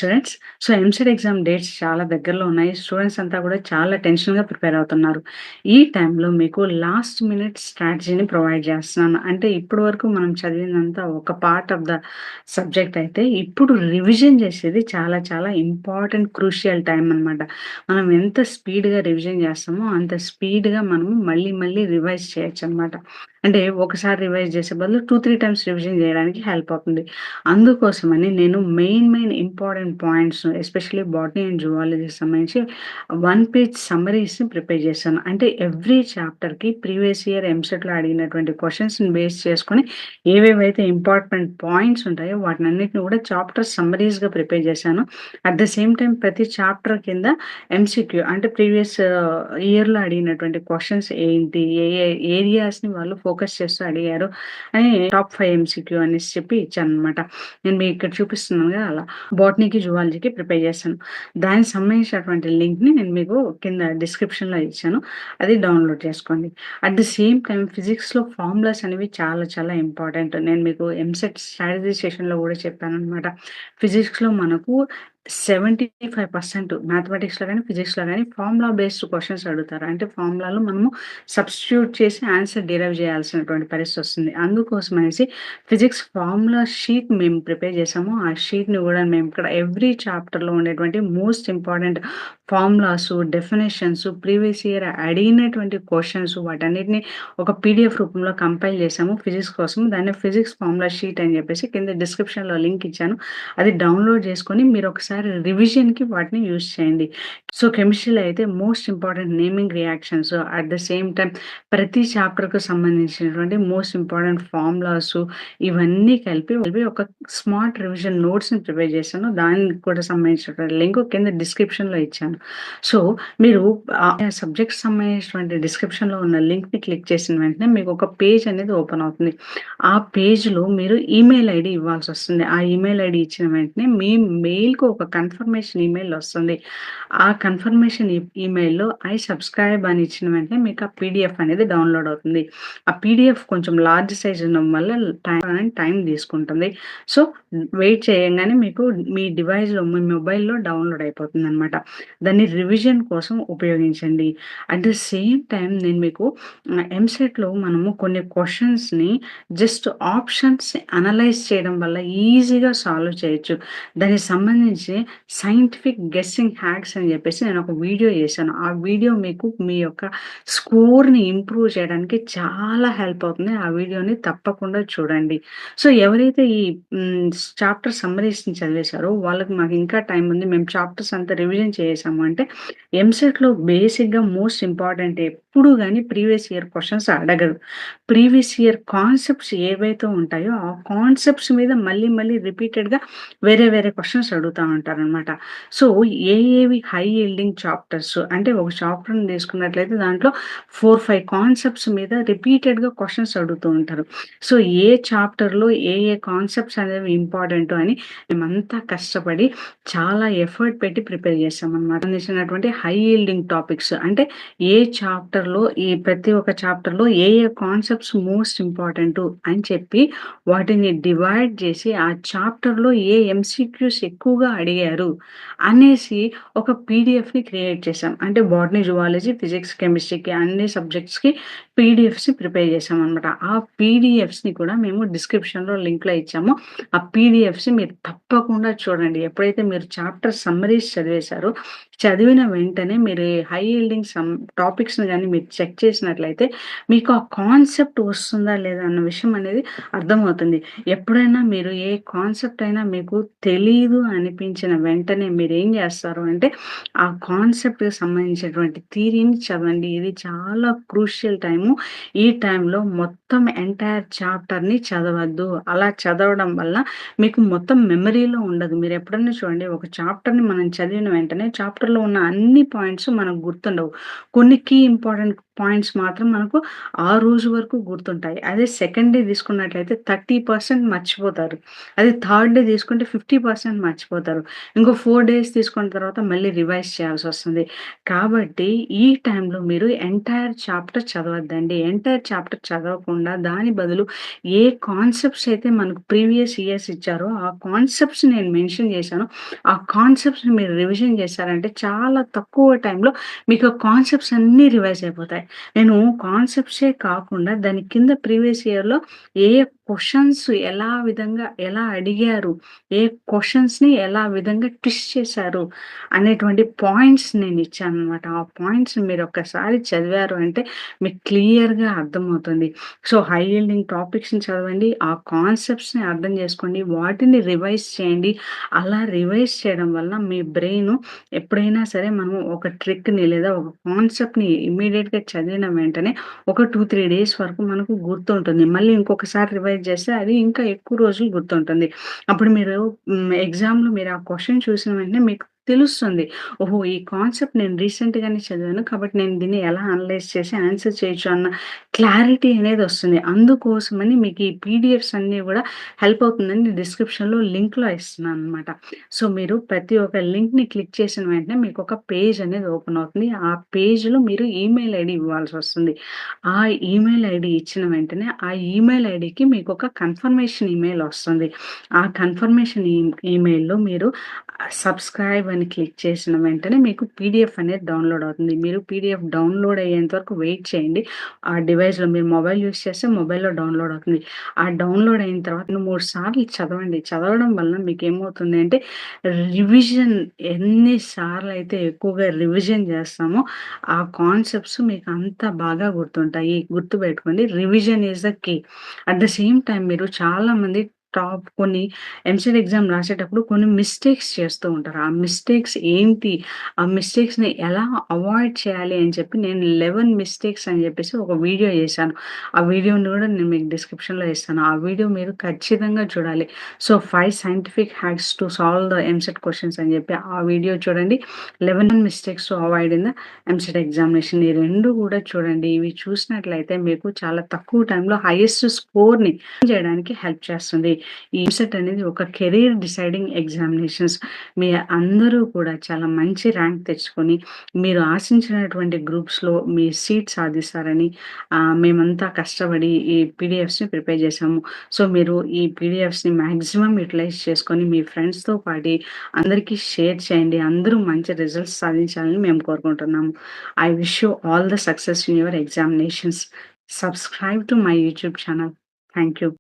Students. EAMCET exam dates చాలా దగ్గరలో ఉన్నాయి. స్టూడెంట్స్ అంతా కూడా చాలా టెన్షన్‌గా ప్రిపేర్ అవుతున్నారు. ఈ టైంలో మీకు లాస్ట్ మినిట్ స్ట్రాటజీని ప్రొవైడ్ చేస్తున్నాను. అంటే ఇప్పటి వరకు మనం చదివిందంతా ఒక పార్ట్ ఆఫ్ ద సబ్జెక్ట్ అయితే, ఇప్పుడు రివిజన్ చేసేది చాలా చాలా ఇంపార్టెంట్ క్రూషియల్ టైమ్ అనమాట. మనం ఎంత స్పీడ్‌గా రివిజన్ చేస్తామో, అంత స్పీడ్‌గా మనము మళ్ళీ మళ్ళీ రివైజ్ చేయొచ్చనమాట. అంటే ఒకసారి రివైజ్ చేసే బదులు 2, 3 టైమ్స్ రివిజన్ చేయడానికి హెల్ప్ అవుతుంది. అందుకోసమని నేను main important points especially botany and జువాలజీకి సంబంధించి వన్ పేజ్ సమ్మరీస్‌ని ప్రిపేర్ చేశాను. అంటే ఎవ్రీ చాప్టర్‌కి ప్రీవియస్ ఇయర్ ఎంసెట్‌లో అడిగినటువంటి క్వెషన్స్‌ని బేస్ చేసుకొని ఏవేవైతే ఇంపార్టెంట్ పాయింట్స్ ఉంటాయో వాటినన్నిటిని కూడా చాప్టర్ సమ్మరీస్‌గా ప్రిపేర్ చేశాను. అట్ ద సేమ్ టైమ్ ప్రతి చాప్టర్ కింద ఎంసీక్యూ అంటే ప్రీవియస్ ఇయర్‌లో అడిగినటువంటి క్వెషన్స్ ఏంటి? ఏ ఏ ఏరియాస్‌ని వాళ్ళు ఫోకస్ చేస్తూ అడిగారు అని టాప్ 5 ఎంసీక్యూ అనేసి చెప్పి ఇచ్చాననమాట. నేను మీకిక్కడ చూపిస్తున్నాను గదా! అలా. బోటనీకి, జువాలజీకి ప్రిపేర్ చేశాను. దానికి సంబంధించినటువంటి లింక్‌ని నేను మీకు కింద డిస్క్రిప్షన్‌లో ఇచ్చాను. అది డౌన్‌లోడ్ చేసుకోండి. అట్ ది సేమ్ టైమ్ ఫిజిక్స్‌లో ఫార్ములాస్ అనేవి చాలా చాలా ఇంపార్టెంట్. నేను మీకు ఎంసెట్ స్ట్రాటజీ సెషన్‌లో గూడా చెప్పాననమాట. ఫిజిక్స్‌లో మనకు 75% మ్యాథమెటిక్స్‌లో గాని, ఫిజిక్స్‌లో గాని ఫార్ములా బేస్డ్ క్వెషన్స్ అడుగుతారు. అంటే ఫార్ములాలో మనము సబ్స్టిట్యూట్ చేసి ఆన్సర్ డిరైవ్ చేయాల్సినటువంటి పరిస్థితొస్తుంది. అందుకోసమనేసి ఫిజిక్స్ ఫార్ములా షీట్ మేము ప్రిపేర్ చేసాము. ఆ షీట్‌ని గూడా మేము ఇక్కడ ఎవ్రీ చాప్టర్‌లో ఉండేటువంటి most important formulas, definitions, previous year అడిగినటువంటి క్వెషన్స్ వాటన్నిటిని ఒక పీడీఎఫ్ రూపంలో కంపైల్ చేసాము ఫిజిక్స్ కోసం. దాన్ని ఫిజిక్స్ ఫార్ములా షీట్ అని చెప్పేసి కింద డిస్క్రిప్షన్‌లో లింక్ ఇచ్చాను. అది డౌన్‌లోడ్ చేసుకొని మీరొకసారి రివిజన్‌కి వాటిని యూజ్ చేయండి. కెమిస్ట్రీలో అయితే most important naming reactions at the same time ప్రతి చాప్టర్‌కు సంబంధించినటువంటి మోస్ట్ ఇంపార్టెంట్ ఫార్ములాసు ఇవన్నీ కలిపి ఒక స్మార్ట్ రివిజన్ నోట్స్‌ని ప్రిపేర్ చేశాను. దానికి కూడా సంబంధించినటువంటి లింక్ కింద డిస్క్రిప్షన్‌లో ఇచ్చాను. సో, మీరు ఆ సబ్జెక్ట్‌కి సంబంధించినటువంటి డిస్క్రిప్షన్‌లో ఉన్న లింక్‌ని క్లిక్ చేసిన వెంటనే మీకు ఒక పేజ్ అనేది ఓపెన్ అవుతుంది. ఆ పేజ్‌లో మీరు ఈమెయిల్ ఐడీ ఇవ్వాల్సొస్తుంది. ఆ ఈమెయిల్ ఐడీ ఇచ్చిన వెంటనే మీ మెయిల్‌కి ఒక కన్ఫర్మేషన్ ఈమెయిల్ వస్తుంది. ఆ కన్ఫర్మేషన్ ఈమెయిల్‌లో ఐ సబ్‌స్క్రైబ్ అని ఇచ్చిన వెంటనే మీకు ఆ పీడీఎఫ్ అనేది డౌన్‌లోడ్ అవుతుంది. ఆ పీడీఎఫ్ కొంచెం లార్జ్ సైజ్ ఉండడం వల్ల టైం తీసుకుంటుంది. సో, వెయిట్ చేయంగానే మీకు మీ డివైస్‌లో మీ మొబైల్‌లో డౌన్‌లోడ్ అయిపోతుందనమాట. దాన్ని రివిజన్ కోసం ఉపయోగించండి. అట్ ద సేమ్ టైమ్ నేను మీకు ఎంసెట్‌లో మనము కొన్ని క్వెషన్స్‌ని జస్ట్ ఆప్షన్స్ అనలైజ్ చేయడం వల్ల ఈజీగా సాల్వ్ చేయొచ్చు. దానికి సంబంధించి సైంటిఫిక్ గెస్సింగ్ హ్యాక్స్ అని చెప్పేసి నేను ఒక వీడియో చేశాను. ఆ వీడియో మీకు మీ యొక్క స్కోర్‌ని ఇంప్రూవ్ చేయడానికి చాలా హెల్ప్ అవుతుంది. ఆ వీడియోని తప్పకుండా చూడండి. ఎవరైతే ఈ చాప్టర్ సమ్మరీస్‌ని చదివేశారో వాళ్ళకి మాకు ఇంకా టైం ఉంది. మేము చాప్టర్స్ అంతా రివిజన్ చేసేసాము అంటే ఎంసెట్‌లో బేసిక్‌గా మోస్ట్ ఇంపార్టెంట్ ఎప్పుడు గాని ప్రీవియస్ ఇయర్ క్వెషన్స్ అడగరు. ప్రీవియస్ ఇయర్ కాన్సెప్ట్స్ ఏవైతే ఉంటాయో ఆ కాన్సెప్ట్స్ మీద మళ్ళీ మళ్ళీ రిపీటెడ్‌గా వేరే క్వెషన్స్ అడుగుతా ఉంటారనమాట. సో, ఏవి హై యీల్డింగ్ చాప్టర్స్ అంటే ఒక చాప్టర్‌ని తీసుకున్నట్లయితే దాంట్లో 4, 5 కాన్సెప్ట్స్ మీద రిపీటెడ్‌గా క్వెషన్స్ అడుగుతూ ఉంటారు. సో, ఏ చాప్టర్‌లో ఏ కాన్సెప్ట్స్ అనేవి ఇంపార్టెంటో అని మేమంతా కష్టపడి చాలా ఎఫర్ట్ పెట్టి ప్రిపేర్ చేశామనమాట. సంబంధించినటువంటి హై యీల్డింగ్ టాపిక్స్ అంటే ఏ చాప్టర్‌లో ఈ ప్రతి ఒక్క చాప్టర్‌లో ఏ కాన్సెప్ట్స్ మోస్ట్ ఇంపార్టెంటు అని చెప్పి వాటిని డివైడ్ చేసి ఆ చాప్టర్‌లో ఏ ఎంసీక్యూస్ ఎక్కువగా అడిగారు అనేసి ఒక పీడీఎఫ్‌ని క్రియేట్ చేశాం. అంటే బాటనీ, జువాలజీ, ఫిజిక్స్, కెమిస్ట్రీకి అన్ని సబ్జెక్ట్స్‌కి పీడీఎఫ్స్‌ని ప్రిపేర్ చేశామనమాట. ఆ పీడీఎఫ్స్‌ని కూడా మేము డిస్క్రిప్షన్‌లో లింక్‌లో ఇచ్చాము. ఆ పీడీఎఫ్స్ మీరు తప్పకుండా చూడండి. ఎప్పుడైతే మీరు చాప్టర్ సమ్మరీస్ చదివేశారో, చదివిన వెంటనే మీరు ఈ హై యీల్డింగ్ టాపిక్స్‌ని గాని మీరు చెక్ చేసినట్లయితే, మీకు ఆ కాన్సెప్ట్ వస్తుందా లేదా అన్న విషయం అనేది అర్థమవుతుంది. ఎప్పుడైనా మీరు ఏ కాన్సెప్ట్ అయినా మీకు తెలీదు అనిపించిన వెంటనే మీరేం చేస్తారు అంటే, ఆ కాన్సెప్ట్‌కి సంబంధించినటువంటి థియరీని చదవండి. ఇది చాలా క్రూషియల్ టైము. ఈ టైంలో మొత్తం ఎంటైర్ చాప్టర్‌ని చదవద్దు. అలా చదవడం వల్ల మీకు మొత్తం మెమరీలో ఉండదు. మీరెప్పుడన్నా చూడండి ఒక చాప్టర్‌ని మనం చదివిన వెంటనే చాప్టర్‌లో ఉన్న అన్ని పాయింట్స్ మనకు గుర్తుండవు. కొన్ని కీ ఇంపార్టెంట్ పాయింట్స్ మాత్రం మనకు ఆ రోజు వరకు గుర్తుంటాయి. అదే సెకండ్ డే తీసుకున్నట్లయితే 30% మర్చిపోతారు. అదే థర్డ్ డే తీసుకుంటే 50% మర్చిపోతారు. ఇంకో 4 డేస్ తీసుకున్న తర్వాత మళ్ళీ రివైజ్ చేయాల్సొస్తుంది. కాబట్టి ఈ టైంలో మీరు ఎంటైర్ చాప్టర్ చదవద్దండి. ఎంటైర్ చాప్టర్ చదవకుండా దాని బదులు ఏ కాన్సెప్ట్స్ అయితే మనకు ప్రీవియస్ ఇయర్స్ ఇచ్చారో ఆ కాన్సెప్ట్స్ నేను మెన్షన్ చేశానో, ఆ కాన్సెప్ట్స్‌ని మీరు రివిజన్ చేశారంటే చాలా తక్కువ టైంలో మీకు ఆ కాన్సెప్ట్స్ అన్నీ రివైజ్ అయిపోతాయి. నేను కాన్సెప్ట్సే కాకుండా దాని కింద ప్రీవియస్ ఇయర్‌లో ఏ ఏ క్వెషన్స్ ఎలా అడిగారు, ఏ క్వెషన్స్‌ని ఎలా విధంగా ట్విస్ట్ చేశారు అనేటువంటి పాయింట్స్ నేనిచ్చాననమాట. ఆ పాయింట్స్ మీరొక్కసారి చదివారు అంటే మీకు క్లియర్‌గా అర్థమవుతుంది. సో, హై యీల్డింగ్ టాపిక్స్‌ని చదవండి. ఆ కాన్సెప్ట్స్‌ని అర్థం చేసుకోండి. వాటిని రివైజ్ చేయండి. అలా రివైజ్ చేయడం వల్ల మీ బ్రెయిను ఎప్పుడైనా సరే మనం ఒక ట్రిక్‌ని లేదా ఒక కాన్సెప్ట్‌ని ఇమ్మీడియేట్‌గా చదివిన వెంటనే ఒక 2, 3 డేస్ వరకు మనకు గుర్తుంటుంది. మళ్ళీ ఇంకొకసారి రివైజ్ చేస్తే అది ఇంకా ఎక్కువ రోజులు గుర్తుంటుంది. అప్పుడు మీరు ఎగ్జామ్‌లో మీరు ఆ క్వెషన్ చూసిన వెంటనే మీకు తెలుస్తుంది. ఓహో! ఈ కాన్సెప్ట్ నేను రీసెంట్‌గానే చదివాను. కాబట్టి నేను దీన్ని ఎలా అనలైజ్ చేసి ఆన్సర్ చేయొచ్చు అన్న క్లారిటీ అనేదొస్తుంది. అందుకోసమని మీకు ఈ పీడిఎఫ్స్ అన్నీ గూడా హెల్ప్ అవుతుందని డిస్క్రిప్షన్‌లో లింక్‌లో ఇస్తున్నాననమాట. సో, మీరు ప్రతి ఒక్క లింక్‌ని క్లిక్ చేసిన వెంటనే మీకొక పేజ్ అనేది ఓపెన్ అవుతుంది. ఆ పేజ్‌లో మీరు ఈమెయిల్ ఐడీ ఇవ్వాల్సొస్తుంది. ఆ ఈమెయిల్ ఐడీ ఇచ్చిన వెంటనే ఆ ఈమెయిల్ ఐడీకి మీకొక కన్ఫర్మేషన్ ఈమెయిల్ ఒస్తుంది. ఆ కన్ఫర్మేషన్ ఈమెయిల్‌లో మీరు సబ్‌స్క్రైబ్ అని క్లిక్ చేసిన వెంటనే మీకు పీడీఎఫ్ అనేది డౌన్‌లోడ్ అవుతుంది. మీరు పీడీఎఫ్ డౌన్‌లోడ్ అయ్యేంత వరకు వెయిట్ చేయండి. ఆ డివైస్‌లో మీరు మొబైల్ యూజ్ చేస్తే మొబైల్‌లో డౌన్‌లోడ్ అవుతుంది. ఆ డౌన్‌లోడ్ అయిన తర్వాత 2, 3 సార్లు చదవండి. చదవడం వలన మీకేమవుతుంది అంటే రివిజన్ ఎన్ని సార్లయితే ఎక్కువగా రివిజన్ చేస్తామో ఆ కాన్సెప్ట్స్ మీకు అంత బాగా గుర్తుంటాయి. గుర్తుపెట్టుకోండి. Revision is the key. At the same time మీరు చాలామంది కొన్ని ఎంసెట్ ఎగ్జామ్ రాసేటప్పుడు కొన్ని మిస్టేక్స్ చేస్తూ ఉంటారు. ఆ మిస్టేక్స్ ఏంటి? ఆ మిస్టేక్స్‌ని ఎలా అవాయిడ్ చేయాలి అని చెప్పి నేను 11 మిస్టేక్స్ అని చెప్పేసి ఒక వీడియో చేశాను. ఆ వీడియోని కూడా నేను మీకు డిస్క్రిప్షన్‌లో ఇస్తాను. ఆ వీడియో మీరు ఖచ్చితంగా చూడాలి. So, 5 scientific hacks to solve the EAMCET questions అని చెప్పి ఆ వీడియో చూడండి. 11 mistakes to avoid in the EAMCET examination. ఈ 2 కూడా చూడండి. ఇవి చూసినట్లయితే మీకు చాలా తక్కువ టైంలో హైయెస్ట్ స్కోర్‌ని చేయడానికి హెల్ప్ చేస్తుంది. ఈ ఎంసెట్ అనేది ఒక కెరీర్ డిసైడింగ్ ఎగ్జామినేషన్స్. మీ అందరూ కూడా చాలా మంచి ర్యాంక్ తెచ్చుకొని, మీరు ఆశించినటువంటి గ్రూప్స్‌లో మీ సీట్ సాధిస్తారని మేమంతా కష్టపడి ఈ పీడిఎఫ్స్‌ని ప్రిపేర్ చేశాము. సో, మీరు ఈ పీడిఎఫ్స్‌ని మాక్సిమం యుటిలైజ్ చేసుకొని మీ ఫ్రెండ్స్‌తో పాటి అందరికీ షేర్ చేయండి. అందరూ మంచి రిజల్ట్స్ సాధించాలని మేము కోరుకుంటున్నాము. I wish you all the success in your examinations. Subscribe to my YouTube channel. Thank you.